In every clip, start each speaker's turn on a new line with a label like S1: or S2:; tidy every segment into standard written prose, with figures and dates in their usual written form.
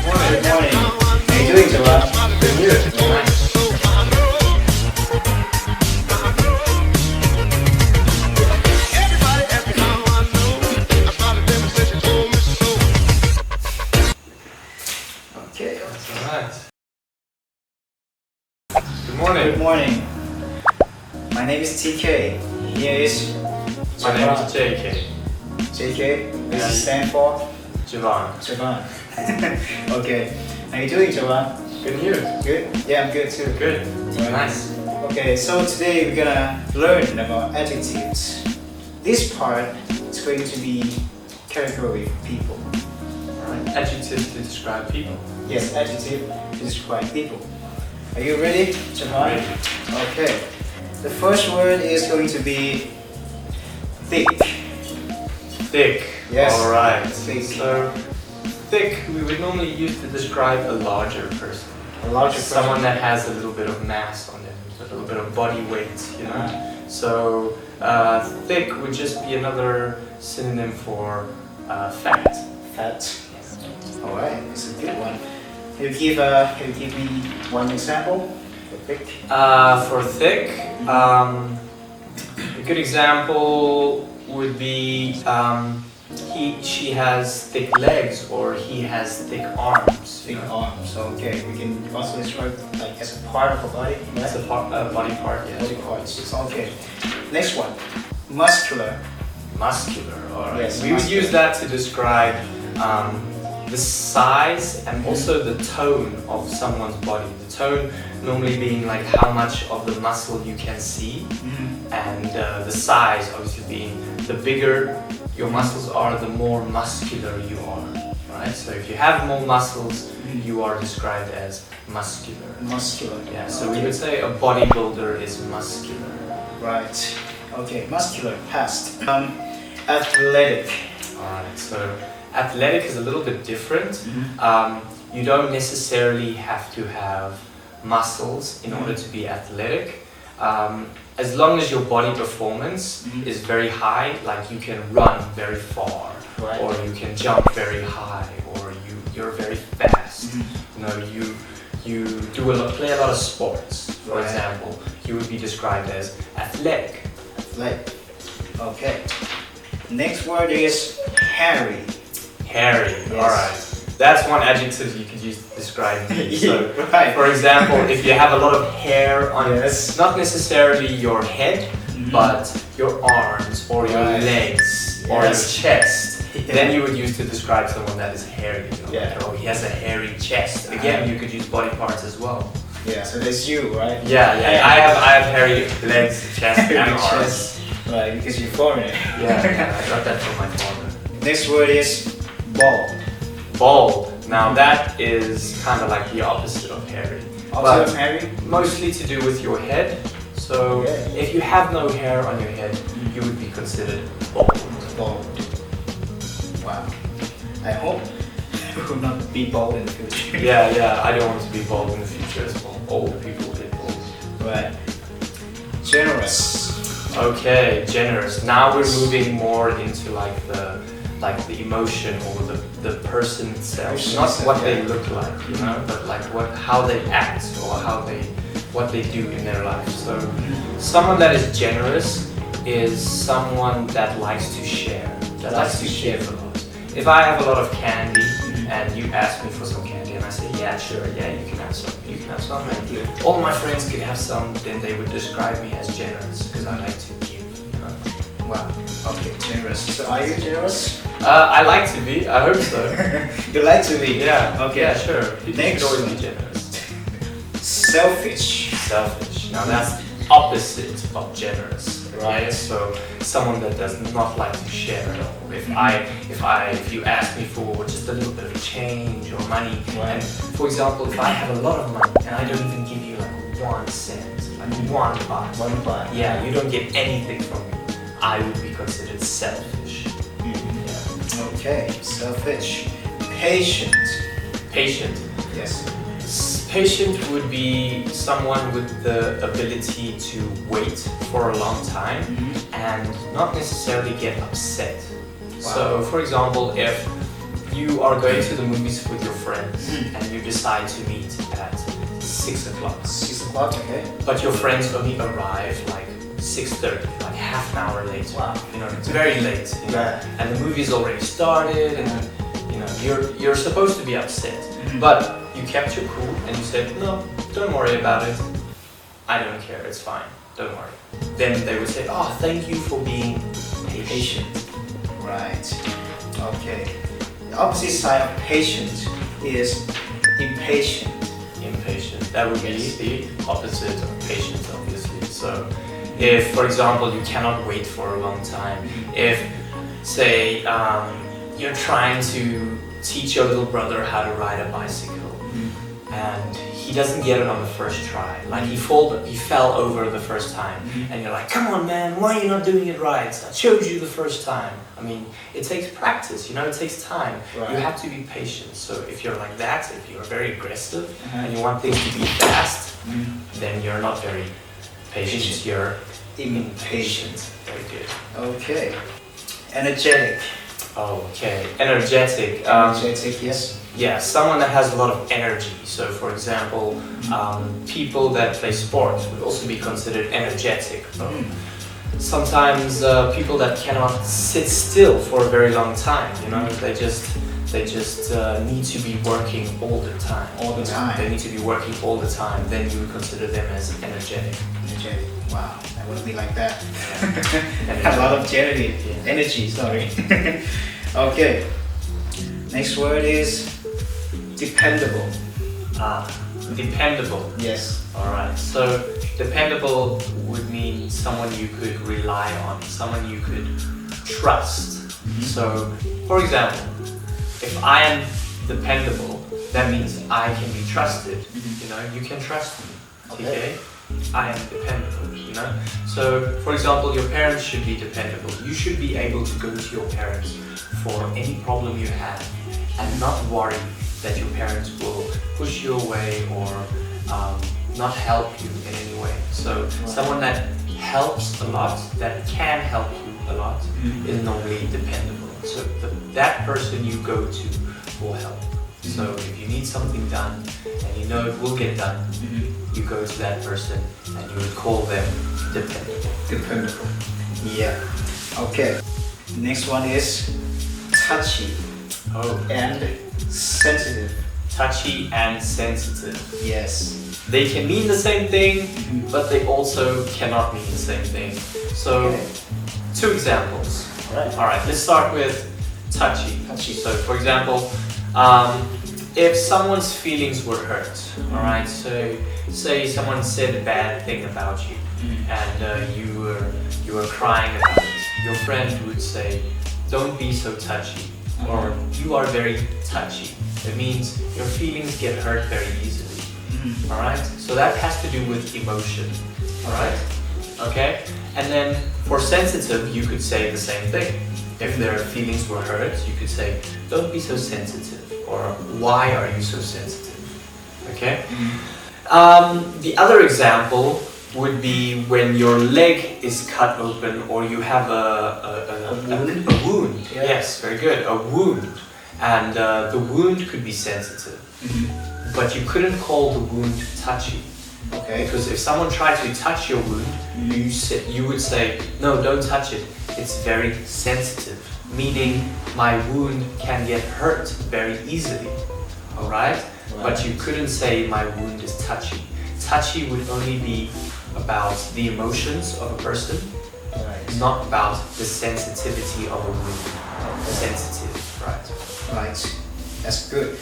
S1: Good morning. How you doing, Juvan?
S2: Good news. Nice.
S1: Okay.
S2: That's alright. Good morning.
S1: Good morning. My name is TK. Here is
S2: My name is JK.
S1: JK. This
S2: Yeah.
S1: stand for
S2: Juvan.
S1: Juvan. Okay. How you doing, Juvan?
S2: Good news.
S1: Good? Yeah, I'm good too.
S2: Good.
S1: Right.
S2: Nice.
S1: Okay, so today we're gonna learn about adjectives. This part is going to be category of people.
S2: Alright. Adjectives to describe people.
S1: Yes, adjective to describe people. Are you ready, Juvan?
S2: Ready.
S1: Okay. The first word is going to be thick.
S2: Thick.
S1: Yes.
S2: Alright.
S1: Thick.
S2: So, thick we would normally use to describe a larger person.
S1: A larger person.
S2: Someone that has a little bit of mass on them, a little bit of body weight, you know. So, thick would just be another synonym for fat.
S1: Fat. Alright, it's a good one. Can you give me one example for thick?
S2: For thick, a good example would be she has thick legs or he has thick arms.
S1: Thick arms. Okay, we can also describe like as a part of a body.
S2: That's a body part, yeah.
S1: Body parts. Okay. Next one. Muscular.
S2: Muscular, alright.
S1: Yes,
S2: We would
S1: muscular.
S2: use that to describe the size and also the tone of someone's body. The tone normally being like how much of the muscle you can see, and the size obviously being the bigger your muscles are, the more muscular you are, right? So if you have more muscles, you are described as muscular.
S1: Muscular.
S2: Yeah, so we
S1: Okay.
S2: would say a bodybuilder is muscular.
S1: Right. Okay, muscular, past. Athletic.
S2: Alright, so athletic is a little bit different. You don't necessarily have to have muscles in order to be athletic. As long as your body performance is very high, like you can run very far,
S1: Right.
S2: or you can jump very high, or you're very fast. You know, you play a lot of sports, for
S1: Right.
S2: example. You would be described as athletic.
S1: Athletic. Okay. Next word is hairy.
S2: Hairy.
S1: Yes.
S2: Alright. That's one adjective you could use to describe me. So,
S1: Right.
S2: for example, if you have a lot of hair on
S1: Yes.
S2: not necessarily your head, but your arms or your
S1: Right.
S2: legs or your
S1: Yes.
S2: chest,
S1: Yeah.
S2: then you would use to describe someone that is hairy. You know,
S1: Yeah.
S2: like, oh, he has a hairy chest. Again, you could use body parts as well.
S1: Yeah, so that's you, right?
S2: Yeah. I have hairy legs, chest, and
S1: Hairy
S2: arms.
S1: chest. Right, because you're foreigner.
S2: Yeah, I got that from my father.
S1: Next word is bald.
S2: Bald. Now that is kind of like the opposite of hairy.
S1: Also
S2: But
S1: hairy?
S2: mostly to do with your head. So
S1: Yeah.
S2: if you have no hair on your head, you would be considered bald.
S1: Bald. Wow. I hope you will not be bald in the future.
S2: Yeah, I don't want to be bald in the future as well. Old people get bald.
S1: Right. Generous.
S2: Okay, generous. Now we're moving more into like the emotion or the person itself,
S1: Person
S2: not
S1: itself,
S2: what they
S1: yeah.
S2: look like, you know, but like how they act or what they do in their life. So someone that is generous is someone that likes to share, that likes to give a lot. If I have a lot of candy and you ask me for some candy and I say, yeah, sure, yeah, you can have some, and all my friends could have some, then they would describe me as generous because I like to give, you know.
S1: Wow. Okay, generous. So are you generous?
S2: I like to be, I hope so.
S1: You like to be?
S2: Yeah,
S1: Okay.
S2: yeah, sure. People
S1: Next.
S2: should always be generous.
S1: Selfish.
S2: Selfish. Now that's opposite of generous.
S1: Right.
S2: Okay? So someone that does not like to share at all. If you ask me for just a little bit of change or money,
S1: Right.
S2: and for example, if I have a lot of money and I don't even give you like 1 cent, like 1 baht,
S1: One baht.
S2: yeah, you don't get anything from me, I would be considered selfish. Yeah.
S1: Okay, selfish. Patient.
S2: Patient.
S1: Yes.
S2: Patient would be someone with the ability to wait for a long time and not necessarily get upset.
S1: Wow.
S2: So, for example, if you are going to the movies with your friends decide to meet at 6 o'clock.
S1: 6 o'clock, okay.
S2: But your friends only arrive like 6:30, like half an hour later.
S1: Wow.
S2: You know, it's very late. You know,
S1: Yeah.
S2: and the movie's already started, and you know you're supposed to be upset, but you kept your cool and you said, no, don't worry about it. I don't care. It's fine. Don't worry. Then they would say, oh, thank you for being patient.
S1: Right. Okay. The opposite side of patient is impatient.
S2: Impatient. That would be
S1: Yes.
S2: the opposite of patient, obviously. So, if, for example, you cannot wait for a long time, if, say, you're trying to teach your little brother how to ride a bicycle, and he doesn't get it on the first try, like he fell over the first time, and you're like, come on man, why are you not doing it right? I showed you the first time. I mean, it takes practice, you know, it takes time.
S1: Right.
S2: You have to be patient. So if you're like that, if you're very aggressive and you want things to be fast, then you're not very patient, you're impatient. Very good.
S1: Okay. Energetic.
S2: Okay, energetic.
S1: Energetic, yes.
S2: Yeah, someone that has a lot of energy. So, for example, people that play sports would also be considered energetic. Sometimes people that cannot sit still for a very long time. You know, they just need to be working all the time.
S1: All the time.
S2: They need to be working all the time. Then you would consider them as energetic.
S1: Energetic. Wow, I wouldn't be like that.
S2: Yeah.
S1: A lot of energy.
S2: Yeah.
S1: Energy, sorry. Okay. Next word is dependable.
S2: Dependable.
S1: Yes.
S2: Alright, so dependable would mean someone you could rely on, someone you could trust. So, for example, if I am dependable, that means I can be trusted. You know, you can trust me. Okay? I am dependable, you know? So, for example, your parents should be dependable. You should be able to go to your parents for any problem you have and not worry that your parents will push you away or not help you in any way. So someone that helps a lot, that can help you a lot, is normally dependable. So that person you go to will help. So if you need something done and you know it will get done, you go to that person and you would call them dependable.
S1: Dependable. Yeah. Okay. Next one is touchy
S2: Oh,
S1: and sensitive.
S2: touchy and sensitive.
S1: Yes.
S2: They can mean the same thing, but they also cannot mean the same thing. So, two examples. Alright, let's start with touchy.
S1: Touchy.
S2: So, for example, if someone's feelings were hurt, alright, so say someone said a bad thing about you, and you were crying about it, your friend would say, don't be so touchy, or you are very touchy. It means your feelings get hurt very easily. Alright? So that has to do with emotion. Alright? Okay? And then for sensitive, you could say the same thing. If their feelings were hurt, you could say, don't be so sensitive, or why are you so sensitive? Okay? The other example would be when your leg is cut open or you have a wound.
S1: Yeah.
S2: Yes, very good. A wound. And the wound could be sensitive. But you couldn't call the wound touchy.
S1: Okay.
S2: Because if someone tried to touch your wound, you would say, no, don't touch it. It's very sensitive. Meaning my wound can get hurt very easily. Alright? But you couldn't say my wound is touchy. Touchy would only be about the emotions of a person, not about the sensitivity of a wound. Sensitive, right?
S1: Right. That's good.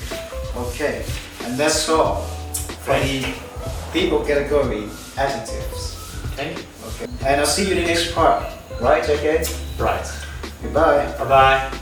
S1: Okay. And that's all for the people category adjectives.
S2: Okay?
S1: Okay. And I'll see you in the next part. Right, okay?
S2: Right.
S1: Goodbye.
S2: Bye-bye.